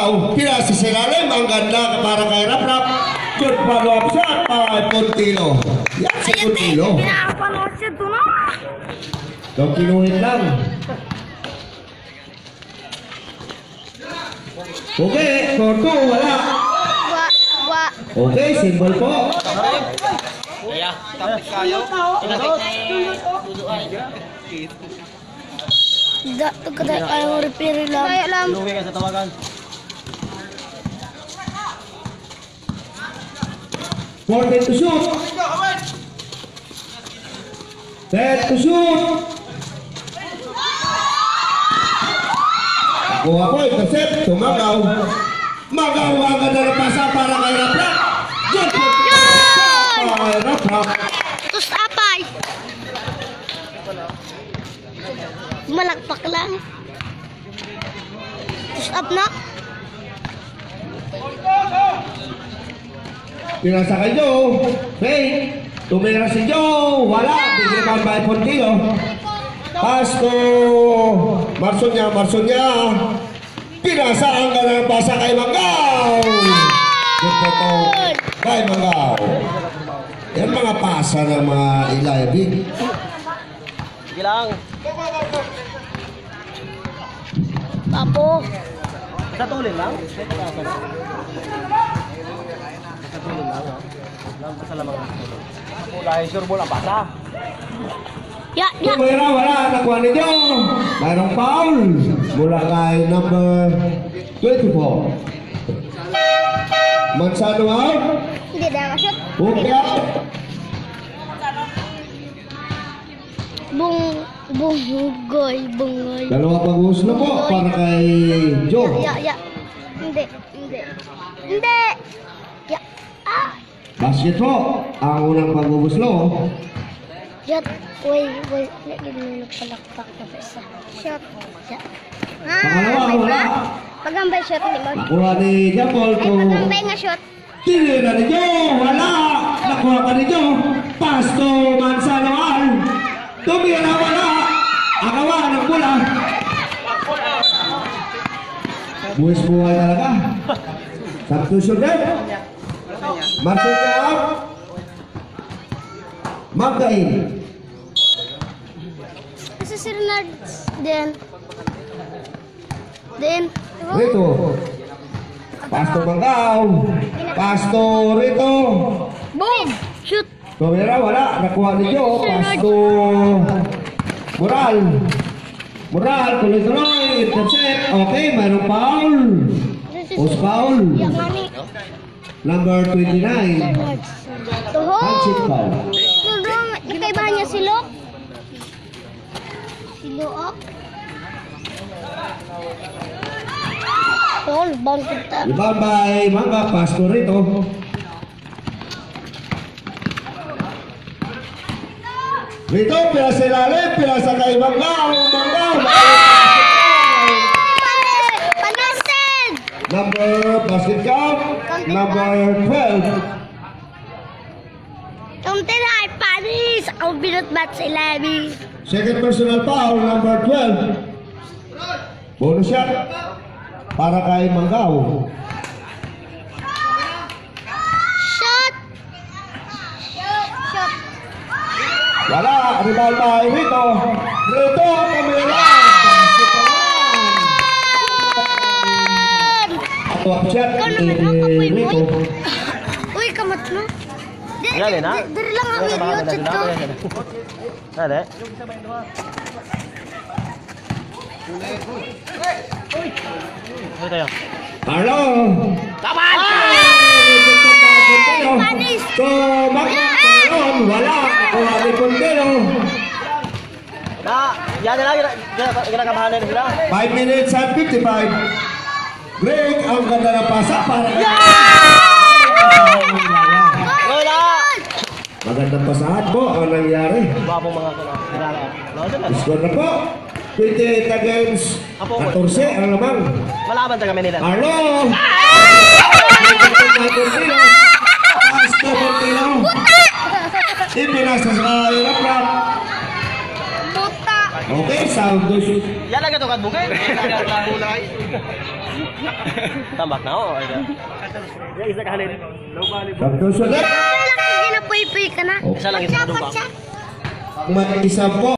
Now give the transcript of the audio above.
Manggao. Pinasa sa ilalim. Ang ganda para kay Rap-Rap. Good follow-up shot para Puntilo. Yan si Puntilo. Pinapanood siya doon na. Don't kinuhin lang. Okay, score 2, wala. Okay, symbol po. Iya. Kayo. Ito kada ayaw repair lang. Kaya lang. Luwi ka sa tawagan. Forward to shoot. Set to shoot. Kuha po ito set. Tumagaw. Magaw ang ganda na pasa para kay Rap-Rap. Good for kay Rap-Rap. Terus apa? Malakpak lang. Terus up na. Pinasa kay Joe. Hey, tumira si Joe. Wala. Bigyan by Puntilo. Pass to Marsonya. Pinasa ang ganda na pasa kay Manggao. Good for kay Manggao. Yan mga pasa ng mga Ilaibig. Sige lang. Tapo. Sa tulin lang. Sa tulin lang. Sa lamang. Kulay sure ball ang basa. Ya. Tumira, wala. Nakuha ninyo. Mayroong foul. Mula kay number 24. Mansano out. Hindi na masuk. Okay out. Bungoy. Dalawa pang huslo po para kay Joe. Ya. Hindi. Ya. Basket po. Ang unang pag-ubuslo. Shot. Wait. Lagi mo nagpalakpak na sa isa. Shot. Ya. Pangalawa, wala. Pagambay shot ni mo. Nakuha ni Japol to. Pagambay nga shot. Tinira ni Joe. Wala. Nakuha pa ni Joe. Pass to Mansanawal. Tumira, wala. Akawa ng bola. Buwis buhay talaga. Substitution din. Martin out. Magdain. Kasi si Renard din. Rito. Pasto Manggao. Pasto Rito. Boom! Shoot! Tumira, wala. Nakuha ni Joe. Pasto Moral. Tuloy-tuloy. Intercept. Okay, mayroong foul. Post foul. Yang mani. Number 29. Tuho! Handshake foul. Ikaibahan niya si Lok. Si Look. Tol, bang kita. Rebound by Mangga. Pasto Rito. Rito, pila sa ilalim, pila sa kay Manggao. Panasin! Number, basket count, number 12. Tumtinay, Paris! Ako binatbat si Levy. Second personal foul, number 12. Bonus shot para kay Manggao. Shot! Wala, rebound by Rito. Kamila. Top shot ni Rito. Uy, kamat mo. Yan na. Dari lang ang idiot ito. Ada. Uy tayo. Hello. Kapan! Panis! Wala. Kuha ni Puntilo. Yan na lang. Ginagabahan na sila. 5 minutes and 55. Break. Ang ganda ng pasa para kay Wala! magandang pasahan po ang nangyari. Bapong mga kilala. Score na po. 28 against 14 ang lamang. Malaban taga Manila. Arlo! Pasto Puntilo. Ipinasa sa Rap-Rap. Buta! Okay, sound to shoot. Yan lang ito kadbukay. Tambak na ako. Yan isa kahalin. Sound to shoot. Kailan ka ginapoy-poy ka na? Isa lang isa kadumpak. May isa po.